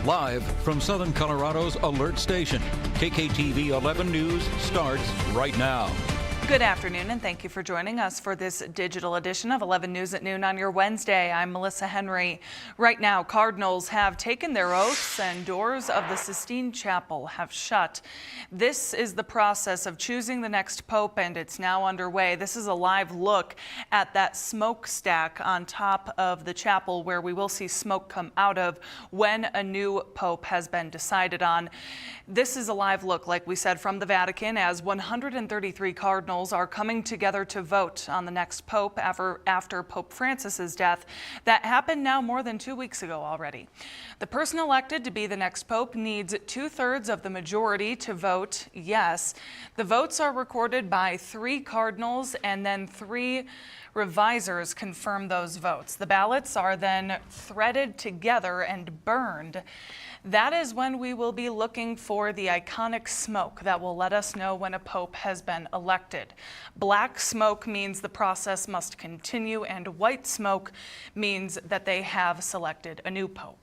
Live from Southern Colorado's Alert Station, KKTV 11 News starts right now. Good afternoon, and thank you for joining us for this digital edition of 11 News at Noon on your Wednesday. I'm Melissa Henry. Right now, Cardinals have taken their oaths and doors of the Sistine Chapel have shut. This is the process of choosing the next pope, and it's now underway. This is a live look at that smokestack on top of the chapel where we will see smoke come out of when a new pope has been decided on. This is a live look, like we said, from the Vatican as 133 cardinals are coming together to vote on the next pope after Pope Francis's death. That happened now more than 2 weeks ago already. The person elected to be the next pope needs 2/3 of the majority to vote yes. The votes are recorded by 3 cardinals, and then 3 revisers confirm those votes. The ballots are then threaded together and burned. That is when we will be looking for the iconic smoke that will let us know when a pope has been elected. Black smoke means the process must continue, and white smoke means that they have selected a new pope.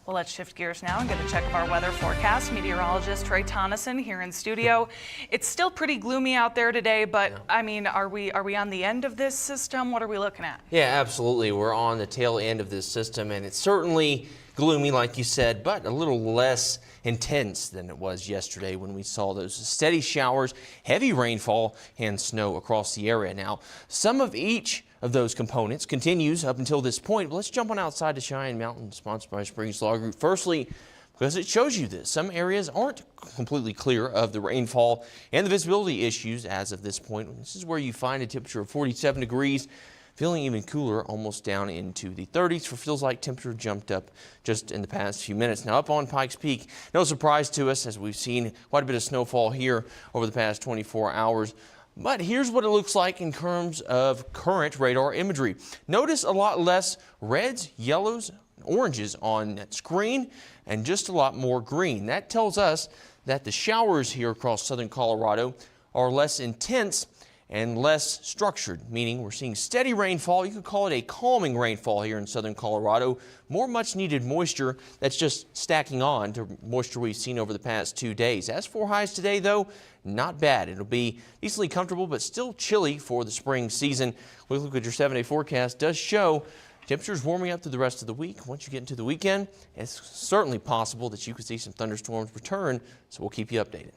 Well, let's shift gears now and get a check of our weather forecast. Meteorologist Trey Tonnessen here in studio. It's still pretty gloomy out there today, but I mean, are we on the end of this system? What are we looking at? Yeah, absolutely. We're on the tail end of this system, and it's certainly gloomy, like you said, but a little less intense than it was yesterday when we saw those steady showers, heavy rainfall, and snow across the area. Now, some of each of those components continues up until this point. But let's jump on outside to Cheyenne Mountain, sponsored by Springs Law Group. Firstly, because it shows you this, some areas aren't completely clear of the rainfall and the visibility issues as of this point. This is where you find a temperature of 47 degrees. Feeling even cooler, almost down into the 30s. For feels like temperature jumped up just in the past few minutes. Now up on Pikes Peak, no surprise to us as we've seen quite a bit of snowfall here over the past 24 hours. But here's what it looks like in terms of current radar imagery. Notice a lot less reds, yellows, oranges on that screen, and just a lot more green. That tells us that the showers here across southern Colorado are less intense and less structured, meaning we're seeing steady rainfall. You could call it a calming rainfall here in southern Colorado. More much needed moisture that's just stacking on to moisture we've seen over the past 2 days. As for highs today, though, not bad. It'll be decently comfortable, but still chilly for the spring season. We look at your 7-day forecast does show temperatures warming up through the rest of the week. Once you get into the weekend, it's certainly possible that you could see some thunderstorms return, so we'll keep you updated.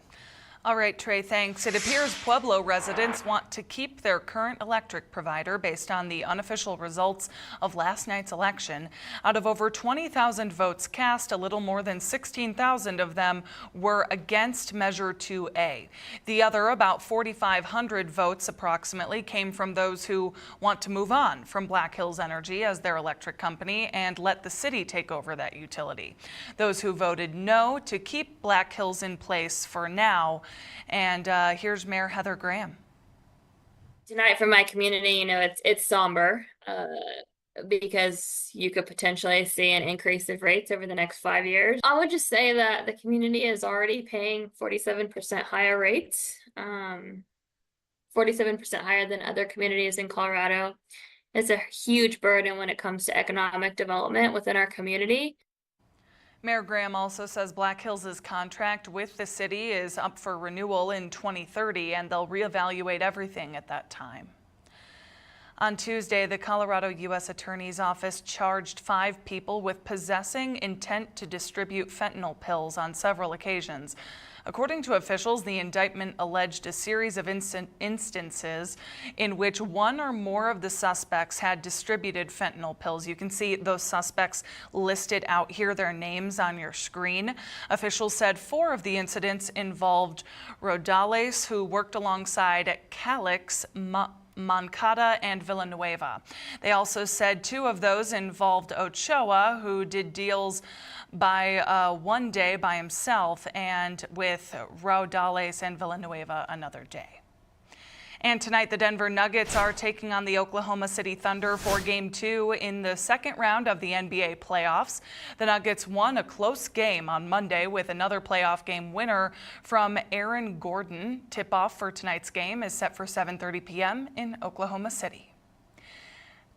All right, Trey, thanks. It appears Pueblo residents want to keep their current electric provider based on the unofficial results of last night's election. Out of over 20,000 votes cast, a little more than 16,000 of them were against Measure 2A. The other, about 4,500 votes approximately, came from those who want to move on from Black Hills Energy as their electric company and let the city take over that utility. Those who voted no to keep Black Hills in place for now. And here's Mayor Heather Graham. Tonight for my community, it's somber because you could potentially see an increase of rates over the next 5 years. I would just say that the community is already paying 47% higher rates, 47% higher than other communities in Colorado. It's a huge burden when it comes to economic development within our community. Mayor Graham also says Black Hills' contract with the city is up for renewal in 2030, and they'll reevaluate everything at that time. On Tuesday, the Colorado U.S. Attorney's Office charged 5 people with possessing intent to distribute fentanyl pills on several occasions. According to officials, the indictment alleged a series of instances in which one or more of the suspects had distributed fentanyl pills. You can see those suspects listed out here, their names on your screen. Officials said 4 of the incidents involved Rodales, who worked alongside Calix, Moncada, and Villanueva. They also said 2 of those involved Ochoa, who did deals by one day by himself, and with Rodales and Villanueva another day. And tonight, the Denver Nuggets are taking on the Oklahoma City Thunder for Game 2 in the second round of the NBA playoffs. The Nuggets won a close game on Monday with another playoff game winner from Aaron Gordon. Tip-off for tonight's game is set for 7:30 p.m. in Oklahoma City.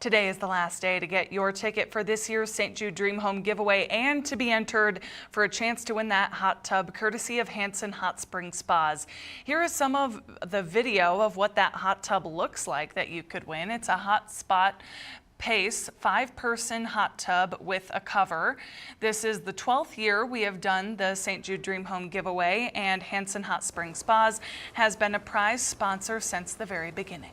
Today is the last day to get your ticket for this year's St. Jude Dream Home giveaway and to be entered for a chance to win that hot tub courtesy of Hanson Hot Spring Spas. Here is some of the video of what that hot tub looks like that you could win. It's a Hot Spot Pace 5-person hot tub with a cover. This is the 12th year we have done the St. Jude Dream Home giveaway, and Hanson Hot Spring Spas has been a prize sponsor since the very beginning.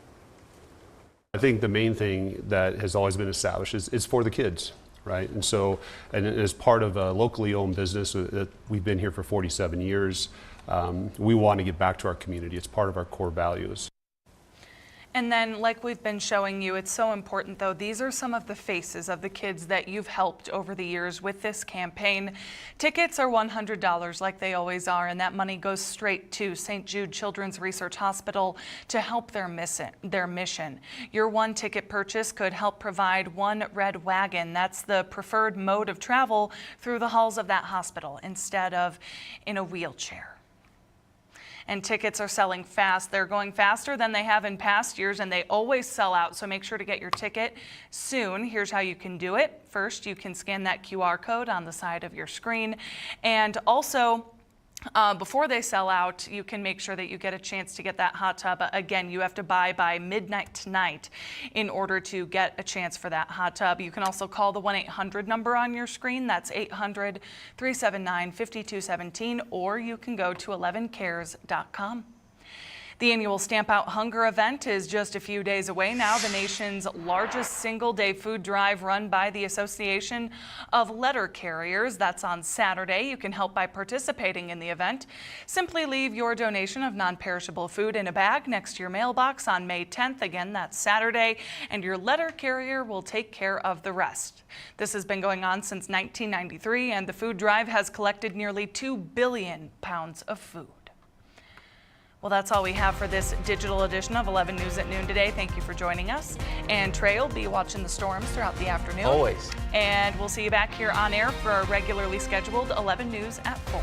I think the main thing that has always been established is for the kids, right? And so, and as part of a locally owned business that we've been here for 47 years, we want to give back to our community. It's part of our core values. And then, like we've been showing you, it's so important though, these are some of the faces of the kids that you've helped over the years with this campaign. Tickets are $100 like they always are, and that money goes straight to St. Jude Children's Research Hospital to help their mission. Your one ticket purchase could help provide one red wagon. That's the preferred mode of travel through the halls of that hospital instead of in a wheelchair. And tickets are selling fast. They're going faster than they have in past years, and they always sell out, so make sure to get your ticket soon. Here's how you can do it. First, you can scan that QR code on the side of your screen, and also before they sell out, you can make sure that you get a chance to get that hot tub. Again, you have to buy by midnight tonight in order to get a chance for that hot tub. You can also call the 1-800 number on your screen. That's 800-379-5217, or you can go to 11cares.com. The annual Stamp Out Hunger event is just a few days away now. The nation's largest single-day food drive run by the Association of Letter Carriers. That's on Saturday. You can help by participating in the event. Simply leave your donation of non-perishable food in a bag next to your mailbox on May 10th. Again, that's Saturday, and your letter carrier will take care of the rest. This has been going on since 1993, and the food drive has collected nearly 2 billion pounds of food. Well, that's all we have for this digital edition of 11 News at Noon today. Thank you for joining us. And Trey will be watching the storms throughout the afternoon. Always. And we'll see you back here on air for our regularly scheduled 11 News at 4.